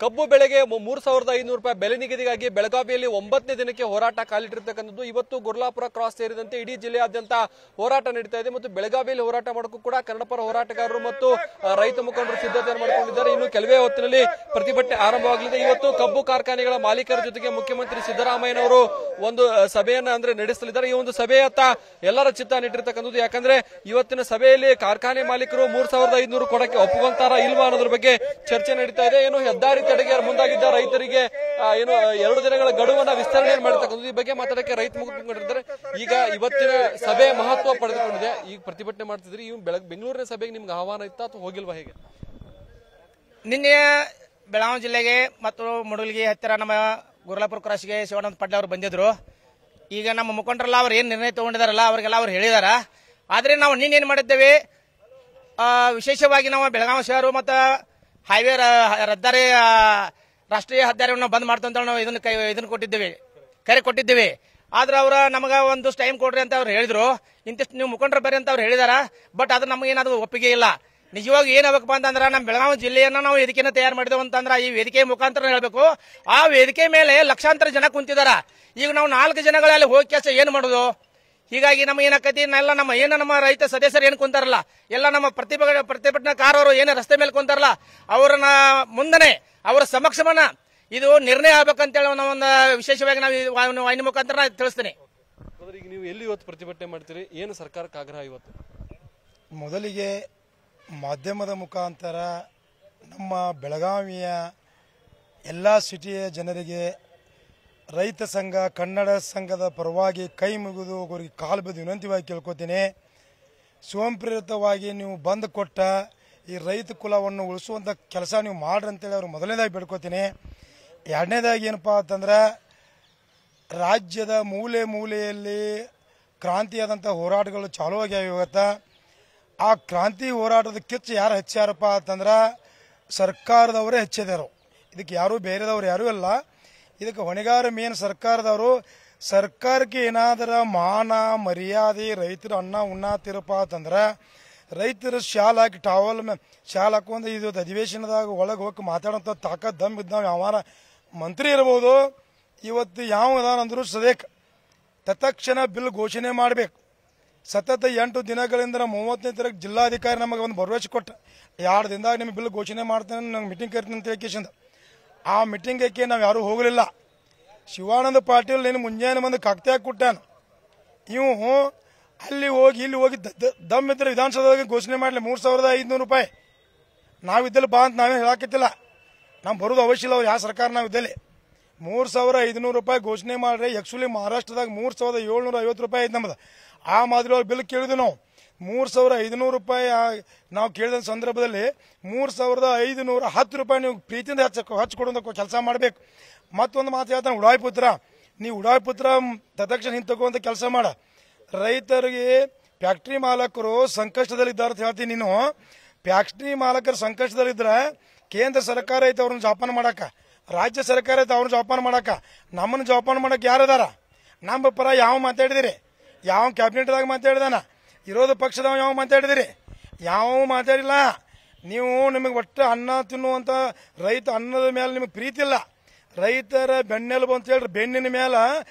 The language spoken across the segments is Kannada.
ಕಬ್ಬು ಬೆಳೆಗೆ 3,500 ರೂಪಾಯಿ ಬೆಲೆ ನಿಗದಿಗಾಗಿ ಬೆಳಗಾವಿಯಲ್ಲಿ 9ನೇ ದಿನಕ್ಕೆ ಹೋರಾಟ ಕಾಲಿಟ್ಟಿರ್ತಕ್ಕಂಥದ್ದು. ಇವತ್ತು ಗುರ್ಲಾಪುರ ಕ್ರಾಸ್ ಸೇರಿದಂತೆ ಇಡೀ ಜಿಲ್ಲೆಯಾದ್ಯಂತ ಹೋರಾಟ ನಡೀತಾ ಇದೆ ಮತ್ತು ಬೆಳಗಾವಿಯಲ್ಲಿ ಹೋರಾಟ ಮಾಡೋಕ್ಕೂ ಕೂಡ ಕನ್ನಡಪರ ಹೋರಾಟಗಾರರು ಮತ್ತು ರೈತ ಮುಖಂಡರು ಸಿದ್ಧತೆಯನ್ನು ಮಾಡಿಕೊಂಡಿದ್ದಾರೆ. ಇನ್ನು ಕೆಲವೇ ಹೊತ್ತಿನಲ್ಲಿ ಪ್ರತಿಭಟನೆ ಆರಂಭವಾಗಲಿದೆ. ಇವತ್ತು ಕಬ್ಬು ಕಾರ್ಖಾನೆಗಳ ಮಾಲೀಕರ ಜೊತೆಗೆ ಮುಖ್ಯಮಂತ್ರಿ ಸಿದ್ದರಾಮಯ್ಯನವರು ಒಂದು ಸಭೆಯನ್ನ ನಡೆಸಲಿದ್ದಾರೆ. ಈ ಒಂದು ಸಭೆಯತ್ತ ಎಲ್ಲರ ಚಿತ್ತ ನೆಟ್ಟಿರ್ತಕ್ಕಂಥದ್ದು. ಯಾಕಂದ್ರೆ ಇವತ್ತಿನ ಸಭೆಯಲ್ಲಿ ಕಾರ್ಖಾನೆ ಮಾಲೀಕರು 3,500 ಕೊಡಕ್ಕೆ ಒಪ್ಪುವಂತಾರ ಇಲ್ವಾ ಅನ್ನೋದ್ರ ಬಗ್ಗೆ ಚರ್ಚೆ ನಡೀತಾ ಇದೆ. ಏನು ಹೆದ್ದಾರಿ ತಡೆಗೆ ಮುಂದಾಗಿದ್ದ ರೈತರಿಗೆ ಏನು 2 ದಿನಗಳ ಗಡುವನ್ನ ವಿಸ್ತರಣೆ ಮಾಡಿರ್ತಕ್ಕಂಥದ್ದು. ಈ ಬಗ್ಗೆ ಮಾತಾಡಕ್ಕೆ ರೈತ ಮುಖಂಡರಿದ್ದಾರೆ. ಈಗ ಇವತ್ತಿನ ಸಭೆ ಮಹತ್ವ ಪಡೆದುಕೊಂಡಿದೆ. ಈಗ ಪ್ರತಿಭಟನೆ ಮಾಡ್ತಿದ್ರಿ. ಈ ಬೆಂಗಳೂರಿನ ಸಭೆಗೆ ನಿಮ್ಗೆ ಆಹ್ವಾನ ಇತ್ತಾ ಅಥವಾ ಹೋಗಿಲ್ವಾ? ಹೇಗೆ? ನಿನ್ನೆ ಬೆಳಗಾವಿ ಜಿಲ್ಲೆಗೆ ಮತ್ತು ಮುಡಲ್ಗಿ ಹತ್ತಿರ ನಮ್ಮ ಗುರ್ಲಾಪುರ ಕ್ರಾಸ್ಗೆ ಶಿವಾನಂದ ಪಾಟೀಲ್ ಅವರು ಬಂದಿದ್ರು. ಈಗ ನಮ್ಮ ಮುಖಂಡರೆಲ್ಲ ಅವ್ರು ಏನ್ ನಿರ್ಣಯ ತಗೊಂಡಿದಾರಲ್ಲ ಅವ್ರಿಗೆಲ್ಲ ಅವ್ರು ಹೇಳಿದಾರ. ಆದ್ರೆ ನಾವು ನಿನ್ನೆ ಏನ್ ಮಾಡಿದ್ದೇವೆ, ವಿಶೇಷವಾಗಿ ನಾವು ಬೆಳಗಾವಿ ಶಹರ ಮತ್ತು ಹೈವೇ ಹೆದ್ದಾರಿ ರಾಷ್ಟ್ರೀಯ ಹೆದ್ದಾರಿಯನ್ನು ಬಂದ್ ಮಾಡ್ತಂತ ನಾವು ಇದನ್ನ ಕೊಟ್ಟಿದ್ದೇವೆ, ಕರೆ ಕೊಟ್ಟಿದ್ದೇವೆ. ಆದ್ರೆ ಅವ್ರ ನಮಗ ಒಂದು ಟೈಮ್ ಕೊಡ್ರಿ ಅಂತ ಅವ್ರು ಹೇಳಿದ್ರು. ಇಂತಿಷ್ಟು ನೀವು ಮುಖಂಡರು ಬರ್ರಿ ಅಂತ ಅವ್ರು ಹೇಳಿದಾರ. ಬಟ್ ಅದು ನಮಗೇನಾದ್ರು ಒಪ್ಪಿಗೆ ಇಲ್ಲ. ನಿಜವಾಗಿ ಏನಾಗಬೇಕಪ್ಪ ಅಂತಂದ್ರೆ ನಮ್ಮ ಬೆಳಗಾವಿ ಜಿಲ್ಲೆಯನ್ನ ನಾವು ವೇದಿಕೆಯನ್ನು ತಯಾರು ಮಾಡಿದೆವು ಅಂತಂದ್ರೆ ಈ ವೇದಿಕೆ ಮುಖಾಂತರ ಹೇಳಬೇಕು. ಆ ವೇದಿಕೆ ಮೇಲೆ ಲಕ್ಷಾಂತರ ಜನ ಕುಂತಿದಾರ. ಈಗ ನಾವು 4 ಜನಗಳಲ್ಲಿ ಹೋಗಿ ಕೆಲಸ ಏನು ಮಾಡೋದು? ಹೀಗಾಗಿ ನಮ್ಗೆ ಏನಾಕತಿ, ನಮ್ಮ ರೈತ ಸದಸ್ಯರು ಏನು ಕುಂತಾರಲ್ಲ, ಎಲ್ಲ ನಮ್ಮ ಪ್ರತಿಭಟನಾಕಾರರು ಏನು ರಸ್ತೆ ಮೇಲೆ ಕುಂತಾರಲ್ಲ, ಅವರನ್ನ ಮುಂದನೆ ಅವರ ಸಮಕ್ಷಮನ ಇದು ನಿರ್ಣಯ ಆಗ್ಬೇಕಂತೇಳಿ ನಾವೊಂದು ವಿಶೇಷವಾಗಿ ನಾವು ವಾಹಿನಿ ಮುಖಾಂತರ ತಿಳಿಸ್ತೇನೆ. ಈಗ ನೀವು ಎಲ್ಲಿ ಇವತ್ತು ಪ್ರತಿಭಟನೆ ಮಾಡ್ತೀರಿ? ಏನು ಸರ್ಕಾರಕ್ಕೆ ಆಗ್ರಹ ಇವತ್ತು? ಮೊದಲಿಗೆ ಮಾಧ್ಯಮದ ಮುಖಾಂತರ ನಮ್ಮ ಬೆಳಗಾವಿಯ ಎಲ್ಲ ಸಿಟಿಯ ಜನರಿಗೆ ರೈತ ಸಂಘ, ಕನ್ನಡ ಸಂಘದ ಪರವಾಗಿ ಕೈ ಮುಗಿದು ಅವರಿಗೆ ಕಾಲು ಬಿದ್ದು ವಿನಂತಿವಾಗಿ ಕೇಳ್ಕೊತೀನಿ. ಸ್ವಯಂಪ್ರೇರಿತವಾಗಿ ನೀವು ಬಂದ್ ಕೊಟ್ಟ ಈ ರೈತ ಕುಲವನ್ನು ಉಳಿಸುವಂಥ ಕೆಲಸ ನೀವು ಮಾಡ್ರಿ ಅಂತೇಳಿ ಅವ್ರು ಮೊದಲನೇದಾಗಿ ಬೇಡ್ಕೊತೀನಿ. ಎರಡನೇದಾಗಿ ಏನಪ್ಪ ಅಂತಂದ್ರೆ, ರಾಜ್ಯದ ಮೂಲೆ ಮೂಲೆಯಲ್ಲಿ ಕ್ರಾಂತಿಯಾದಂಥ ಹೋರಾಟಗಳು ಚಾಲೂ ಆಗ್ಯಾವ. ಇವತ್ತು ಆ ಕ್ರಾಂತಿ ಹೋರಾಟದ ಕಿಚ್ಚು ಯಾರು ಹೆಚ್ಚಾರಪ್ಪ ಅಂತಂದ್ರೆ ಸರ್ಕಾರದವರೇ ಹೆಚ್ಚಿದಾರು. ಇದಕ್ಕೆ ಯಾರೂ ಬೇರೆದವ್ರು ಯಾರೂ ಇಲ್ಲ. ಇದಕ್ಕೆ ಹೊಣೆಗಾರ ಮೇನ್ ಸರ್ಕಾರದವರು. ಸರ್ಕಾರಕ್ಕೆ ಏನಾದರ ಮಾನ ಮರ್ಯಾದೆ ರೈತರು ಅನ್ನ ಉಣ್ಣಾತಿರಪ್ಪ ಅಂತಂದ್ರೆ ರೈತರು ಶಾಲ್ ಹಾಕಿ ಟಾವಲ್ ಶಾಲ್ ಹಾಕೊಂಡು ಇದು ಅಧಿವೇಶನದಾಗ ಒಳಗೆ ಹೋಗಿ ಮಾತಾಡೋಂಥ ತಾಕತ್ ದಮ್ ಇದ್ದಾವ ಯಾವಾರ ಮಂತ್ರಿ ಇರ್ಬೋದು. ಇವತ್ತು ಯಾವ ಅದಾನಂದ್ರು ಸದೇಕ್ ತತ್ಕ್ಷಣ ಬಿಲ್ ಘೋಷಣೆ ಮಾಡಬೇಕು. ಸತತ 8 ದಿನಗಳಿಂದ 30ನೇ ತಾರೀಕು ಜಿಲ್ಲಾಧಿಕಾರಿ ನಮಗೆ ಒಂದು ಭರವಸೆ ಕೊಟ್ಟ, 2 ದಿನದಾಗ ನಿಮಗೆ ಬಿಲ್ ಘೋಷಣೆ ಮಾಡ್ತೇನೆ, ನಂಗೆ ಮೀಟಿಂಗ್ ಕರಿತೀನಿ ಅಂತ ಹೇಳಿಕೆಸಿಂದ ಆ ಮೀಟಿಂಗಕ್ಕೆ ನಾವು ಯಾರೂ ಹೋಗಲಿಲ್ಲ. ಶಿವಾನಂದ ಪಾಟೀಲ್ ನೀನು ಮುಂಜಾನೆ ಬಂದು ಕಾಗ್ತಾಗ ಕೊಟ್ಟಾನ. ಇವು ಅಲ್ಲಿ ಹೋಗಿ ಇಲ್ಲಿ ಹೋಗಿ ದಮ್ ಇದ್ರೆ ವಿಧಾನಸೌಧದಾಗ ಘೋಷಣೆ ಮಾಡಲಿ 3,500 ರೂಪಾಯಿ. ನಾವಿದ್ದಲ್ಲಿ ಬಾ ಅಂತ ನಾವೇ ಹೇಳಾಕತ್ತಿಲ್ಲ. ನಾವು ಬರೋದು ಅವಶ್ಯ ಇಲ್ಲ. ಅವ್ರು ಯಾವ ಸರ್ಕಾರ ನಾವಿದ್ದಲ್ಲಿ 3,500 ರೂಪಾಯಿ ಘೋಷಣೆ ಮಾಡ್ರಿ. ಆಕ್ಚುಲಿ ಮಹಾರಾಷ್ಟ್ರದಾಗ 3,750 ರೂಪಾಯಿ ಐತೆ ನಮ್ಮದು. ಆ ಮಾದರಿ ಅವ್ರು ಬಿಲ್ ಕೇಳಿದ್ವಿ ನಾವು. 3,500 ರೂಪಾಯಿ ನಾವು ಕೇಳಿದ ಸಂದರ್ಭದಲ್ಲಿ 3,510 ರೂಪಾಯಿ ನೀವು ಪ್ರೀತಿಯಿಂದ ಹಚ್ಕೊಡುವಂತ ಕೆಲಸ ಮಾಡಬೇಕು. ಮತ್ತೊಂದು ಮಾತು ಹೇಳ್ತಾನೆ, ಉಡಾಯಿ ಪುತ್ರ, ನೀವು ಉಡಾಯಿ ಪುತ್ರ ತತ್ಕ್ಷಣ ಹಿಂದೆ ತಗೋಂತ ಕೆಲಸ ಮಾಡ. ರೈತರಿಗೆ ಫ್ಯಾಕ್ಟ್ರಿ ಮಾಲಕರು ಸಂಕಷ್ಟದಲ್ಲಿದ್ದಾರೆ ಅಂತ ಹೇಳ್ತೀನಿ. ನೀನು ಫ್ಯಾಕ್ಟ್ರಿ ಮಾಲಕರು ಸಂಕಷ್ಟದಲ್ಲಿದ್ರೆ ಕೇಂದ್ರ ಸರ್ಕಾರ ಐತೆ ಅವ್ರನ್ನ ಜೋಪಾನ ಮಾಡಾಕ, ರಾಜ್ಯ ಸರ್ಕಾರ ಐತೆ ಅವ್ರನ್ನ ಜೋಪಾನ ಮಾಡಾಕ, ನಮ್ಮನ್ನು ಜೋಪಾನ ಮಾಡಕ್ಕೆ ಯಾರದಾರ? ನಮ್ಮ ಪರ ಯಾವ ಮಾತಾಡಿದಿರಿ? ಯಾವ ಕ್ಯಾಬಿನೆಟ್ದಾಗ ಮಾತಾಡಿದಾನ? ವಿರೋಧ ಪಕ್ಷದವ ಯಾವ ಮಾತಾಡಿದಿರಿ? ಯಾವ ಮಾತಾಡಿಲ್ಲ. ನೀವು ನಿಮಗೆ ಒಟ್ಟು ಅನ್ನ ತಿನ್ನುವಂತ ರೈತ ಅನ್ನದ ಮೇಲೆ ನಿಮಗೆ ಪ್ರೀತಿ ಇಲ್ಲ. ರೈತರ ಬೆನ್ನೆಲುಬು ಅಂತ ಹೇಳಿ ಬೆನ್ನಿನ ಮೇಲೆ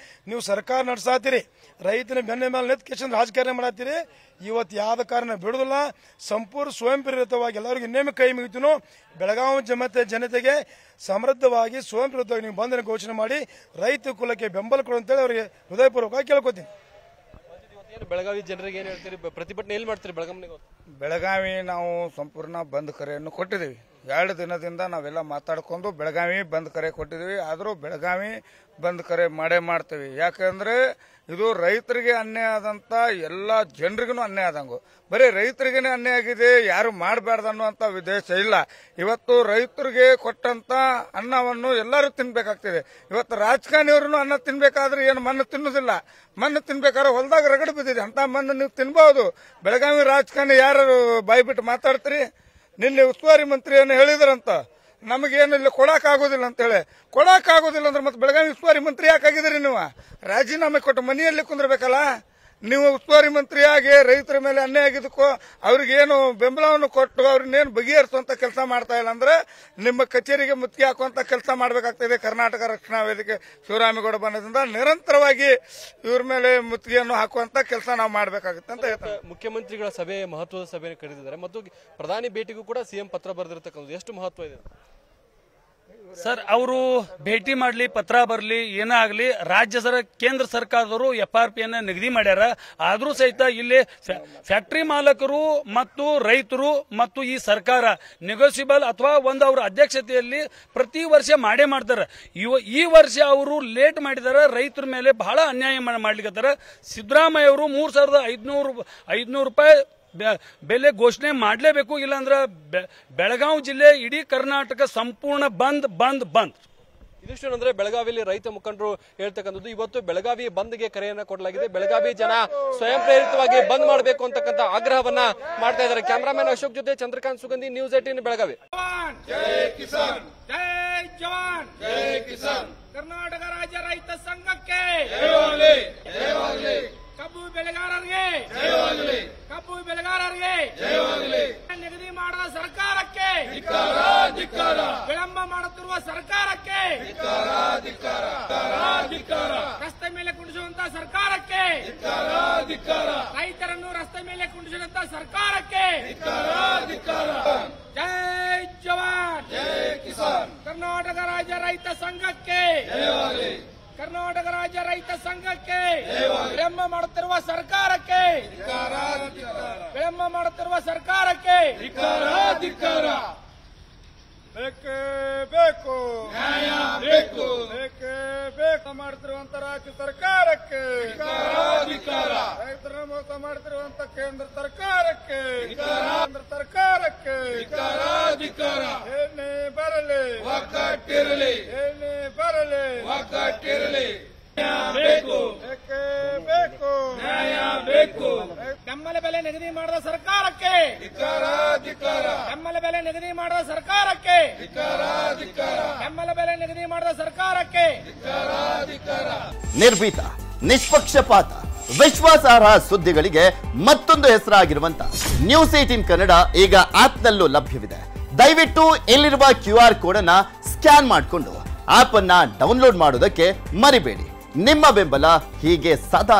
ನೀವು ಸರ್ಕಾರ ನಡೆಸಾತೀರಿ. ರೈತನ ಬೆನ್ನಿನ ಮೇಲೆ ನಿಂತ್ಕೇಶನ್ ರಾಜಕಾರಣ ಮಾಡತ್ತೀರಿ. ಇವತ್ತು ಯಾವ್ದ ಕಾರಣ ಬಿಡುದಿಲ್ಲ. ಸಂಪೂರ್ಣ ಸ್ವಯಂ ಪ್ರೇರಿತವಾಗಿ ಎಲ್ಲರಿಗೂ ಇನ್ನೇಮೆ ಕೈ ಮುಗಿತೀನು. ಬೆಳಗಾವಿ ಜನತೆಗೆ ಸಮೃದ್ಧವಾಗಿ ಸ್ವಯಂ ಪ್ರೇರಿತವಾಗಿ ನೀವು ಬಂಧನ ಘೋಷಣೆ ಮಾಡಿ ರೈತ ಕುಲಕ್ಕೆ ಬೆಂಬಲ ಕೊಡು ಅಂತೇಳಿ ಅವರಿಗೆ ಹೃದಯಪೂರ್ವಕವಾಗಿ ಕೇಳ್ಕೊತೀನಿ. ಬೆಳಗಾವಿ ಜನರಿಗೆ ಏನ್ ಹೇಳ್ತೀರಿ? ಪ್ರತಿಭಟನೆ ಎಲ್ಲಿ ಮಾಡ್ತೀರಿ ಬೆಳಗಾವಿ ನಾವು ಸಂಪೂರ್ಣ ಬಂದ್ ಕರೆಯನ್ನು ಕೊಟ್ಟಿದ್ದೀವಿ. 2 ದಿನದಿಂದ ನಾವೆಲ್ಲ ಮಾತಾಡ್ಕೊಂಡು ಬೆಳಗಾವಿ ಬಂದ್ ಕರೆ ಕೊಟ್ಟಿದ್ದೀವಿ. ಆದರೂ ಬೆಳಗಾವಿ ಬಂದ್ ಕರೆ ಮಾಡೇ ಮಾಡ್ತೀವಿ. ಯಾಕಂದ್ರೆ ಇದು ರೈತರಿಗೆ ಅನ್ಯಾಯ ಆದಂತ ಎಲ್ಲ ಜನರಿಗೂ ಅನ್ಯಾಯ ಆದಂಗು. ಬರೀ ರೈತರಿಗೇನೆ ಅನ್ಯಾಯ ಆಗಿದೆ, ಯಾರು ಮಾಡಬಾರ್ದು ಅನ್ನುವಂತ ಉದ್ದೇಶ ಇಲ್ಲ. ಇವತ್ತು ರೈತರಿಗೆ ಕೊಟ್ಟಂತ ಅನ್ನವನ್ನು ಎಲ್ಲರೂ ತಿನ್ಬೇಕಾಗ್ತಿದೆ. ಇವತ್ತು ರಾಜಕಾರಣಿಯವ್ರು ಅನ್ನ ತಿನ್ಬೇಕಾದ್ರೆ ಏನು ಮಣ್ಣು ತಿನ್ನೋದಿಲ್ಲ. ಮಣ್ಣು ತಿನ್ಬೇಕಾದ್ರೆ ಹೊಲದಾಗ ರಗಡು ಬಿದ್ದಿದೆ. ಅಂತ ಮಣ್ಣು ನೀವು ತಿನ್ಬಹುದು. ಬೆಳಗಾವಿ ರಾಜಕಾರಣಿ ಯಾರು ಬಾಯಿ ಬಿಟ್ಟು ಮಾತಾಡ್ತೀರಿ? ನಿನ್ನೆ ಉಸ್ತುವಾರಿ ಮಂತ್ರಿಯನ್ನು ಹೇಳಿದ್ರಂತ ನಮಗೇನು ಇಲ್ಲಿ ಕೊಡಕ್ಕಾಗೋದಿಲ್ಲ ಅಂತೇಳಿ. ಕೊಡಕ್ಕಾಗೋದಿಲ್ಲ ಅಂದ್ರೆ ಮತ್ತೆ ಬೆಳಗಾವಿ ಉಸ್ತುವಾರಿ ಮಂತ್ರಿ ಯಾಕಾಗಿದ್ರಿ ನೀವು? ರಾಜೀನಾಮೆ ಕೊಟ್ಟು ಮನೆಯಲ್ಲಿ ಕುಂದಿರ್ಬೇಕಲ್ಲ. ನೀವು ಉಸ್ತುವಾರಿ ಮಂತ್ರಿಯಾಗಿ ರೈತರ ಮೇಲೆ ಅನ್ಯಾಯ ಆಗಿದ್ದಕ್ಕೂ ಅವ್ರಿಗೇನು ಬೆಂಬಲವನ್ನು ಕೊಟ್ಟು ಅವ್ರನ್ನೇನು ಬಗೆಹರಿಸುವಂತ ಕೆಲಸ ಮಾಡ್ತಾ ಇಲ್ಲ ಅಂದ್ರೆ ನಿಮ್ಮ ಕಚೇರಿಗೆ ಮುತ್ತಿಗೆ ಹಾಕುವಂತ ಕೆಲಸ ಮಾಡಬೇಕಾಗ್ತದೆ. ಕರ್ನಾಟಕ ರಕ್ಷಣಾ ವೇದಿಕೆ ಶಿವರಾಮೇಗೌಡ ಬಂದದಿಂದ ನಿರಂತರವಾಗಿ ಇವ್ರ ಮೇಲೆ ಮುತ್ತಿಗೆಯನ್ನು ಹಾಕುವಂತ ಕೆಲಸ ನಾವು ಮಾಡಬೇಕಾಗುತ್ತೆ ಅಂತ ಹೇಳ್ತಾರೆ. ಮುಖ್ಯಮಂತ್ರಿಗಳ ಸಭೆ ಮಹತ್ವದ ಸಭೆಯನ್ನು ಕರೆದಿದ್ದಾರೆ ಮತ್ತು ಪ್ರಧಾನಿ ಭೇಟಿಗೂ ಕೂಡ ಸಿಎಂ ಪತ್ರ ಬರೆದಿರತಕ್ಕಂಥದ್ದು ಎಷ್ಟು ಮಹತ್ವ ಇದೆ ಸರ್? ಅವರು ಭೇಟಿ ಮಾಡಲಿ, ಪತ್ರ ಬರಲಿ, ಏನೇ ಆಗಲಿ, ಕೇಂದ್ರ ಸರ್ಕಾರದವರು FRP ನಿಗದಿ ಮಾಡ್ಯಾರ. ಆದರೂ ಸಹಿತ ಇಲ್ಲಿ ಫ್ಯಾಕ್ಟರಿ ಮಾಲಕರು ಮತ್ತು ರೈತರು ಮತ್ತು ಈ ಸರ್ಕಾರ ನೆಗೋಸಿಯಬಲ್ ಅಥವಾ ಒಂದು ಅವ್ರ ಅಧ್ಯಕ್ಷತೆಯಲ್ಲಿ ಪ್ರತಿ ವರ್ಷ ಮಾಡೇ ಮಾಡ್ತಾರೆ. ಈ ವರ್ಷ ಅವರು ಲೇಟ್ ಮಾಡಿದಾರೆ. ರೈತರ ಮೇಲೆ ಬಹಳ ಅನ್ಯಾಯ ಮಾಡ್ಲಿಕ್ಕತ್ತಾರ. ಸಿದ್ದರಾಮಯ್ಯ ಅವರು 3,500 ರೂಪಾಯಿ ಬೆಲೆ ಘೋಷಣೆ ಮಾಡಲೇಬೇಕು, ಇಲ್ಲಾಂದ್ರೆ ಬೆಳಗಾವಿ ಜಿಲ್ಲೆ ಇಡೀ ಕರ್ನಾಟಕ ಸಂಪೂರ್ಣ ಬಂದ್ ಬಂದ್ ಬಂದ್. ಇದಿಷ್ಟು ಅಂದ್ರೆ ಬೆಳಗಾವಿಯಲ್ಲಿ ರೈತ ಮುಖಂಡರು ಹೇಳ್ತಕ್ಕಂಥದ್ದು. ಇವತ್ತು ಬೆಳಗಾವಿ ಬಂದ್ಗೆ ಕರೆಯನ್ನ ಕೊಡಲಾಗಿದೆ. ಬೆಳಗಾವಿ ಜನ ಸ್ವಯಂ ಪ್ರೇರಿತವಾಗಿ ಬಂದ್ ಮಾಡಬೇಕು ಅಂತಕ್ಕಂಥ ಆಗ್ರಹವನ್ನ ಮಾಡ್ತಾ ಇದ್ದಾರೆ. ಕ್ಯಾಮರಾಮನ್ ಅಶೋಕ್ ಜೊತೆ ಚಂದ್ರಕಾಂತ್ ಸುಗಂಧಿ, ನ್ಯೂಸ್ 18 ಬೆಳಗಾವಿ. ಕರ್ನಾಟಕ ರಾಜ್ಯ ರೈತ ಸಂಘಕ್ಕೆ ಕಬ್ಬು ಬೆಳೆಗಾರರಿಗೆ ನಿಗದಿ ಮಾಡುವ ಸರ್ಕಾರಕ್ಕೆ ವಿಳಂಬ ಮಾಡುತ್ತಿರುವ ಸರ್ಕಾರಕ್ಕೆ ರಸ್ತೆ ಮೇಲೆ ಕುಣಿಸುವಂತ ಸರ್ಕಾರಕ್ಕೆ ರೈತರನ್ನು ರಸ್ತೆ ಮೇಲೆ ಕುಣಿಸಿದಂತ ಸರ್ಕಾರಕ್ಕೆ ಜೈ ಜವಾನ್ ಜೈ ಕಿಸಾನ್. ಕರ್ನಾಟಕ ರಾಜ್ಯ ರೈತ ಸಂಘಕ್ಕೆ ಕರ್ನಾಟಕ ರಾಜ್ಯ ರೈತ ಸಂಘಕ್ಕೆ ವಿಳಂಬ ಮಾಡುತ್ತಿರುವ ಸರ್ಕಾರಕ್ಕೆ ಬೇಕೇ ಬೇಕು ನ್ಯಾಯ ಬೇಕು, ಬೇಕೇ ಬೇಕು ಮಾಡ್ತಿರುವಂತ ರಾಜ್ಯ ಸರ್ಕಾರಕ್ಕೆ ರೈತರ ಮೋಸ ಮಾಡ್ತಿರುವಂತ ಕೇಂದ್ರ ಸರ್ಕಾರಕ್ಕೆ ಏನೇ ಬರಲಿ ಒಗ್ಗಟ್ಟಿರಲಿ, ಬೇಕೇ ಬೇಕು ನ್ಯಾಯ ಬೇಕು. ಬೆಂಬಲ ಬೆಲೆ ನಿಗದಿ ಮಾಡಿದ ಸರ್ಕಾರಕ್ಕೆ ಬೆಂಬಲ ಬೆಲೆ ನಿಗದಿ ಮಾಡಿದ ಸರ್ಕಾರಕ್ಕೆ ಬೆಂಬಲ ಬೆಲೆ ನಿಗದಿ ಮಾಡಿದ ಸರ್ಕಾರಕ್ಕೆ ನಿರ್ಭೀತ, ನಿಷ್ಪಕ್ಷಪಾತ, ವಿಶ್ವಾಸಾರ್ಹ ಸುದ್ದಿಗಳಿಗೆ ಮತ್ತೊಂದು ಹೆಸರಾಗಿರುವಂತ ನ್ಯೂಸ್ 18 ಕನ್ನಡ ಈಗ ಆಪ್ನಲ್ಲೂ ಲಭ್ಯವಿದೆ. ದಯವಿಟ್ಟು ಇಲ್ಲಿರುವ QR ಕೋಡ್ ಅನ್ನ ಸ್ಕ್ಯಾನ್ ಮಾಡಿಕೊಂಡು ಆಪ್ ಅನ್ನ ಡೌನ್ಲೋಡ್ ಮಾಡೋದಕ್ಕೆ ಮರಿಬೇಡಿ. ನಿಮ್ಮ ಬೆಂಬಲ ಹೀಗೆ ಸದಾ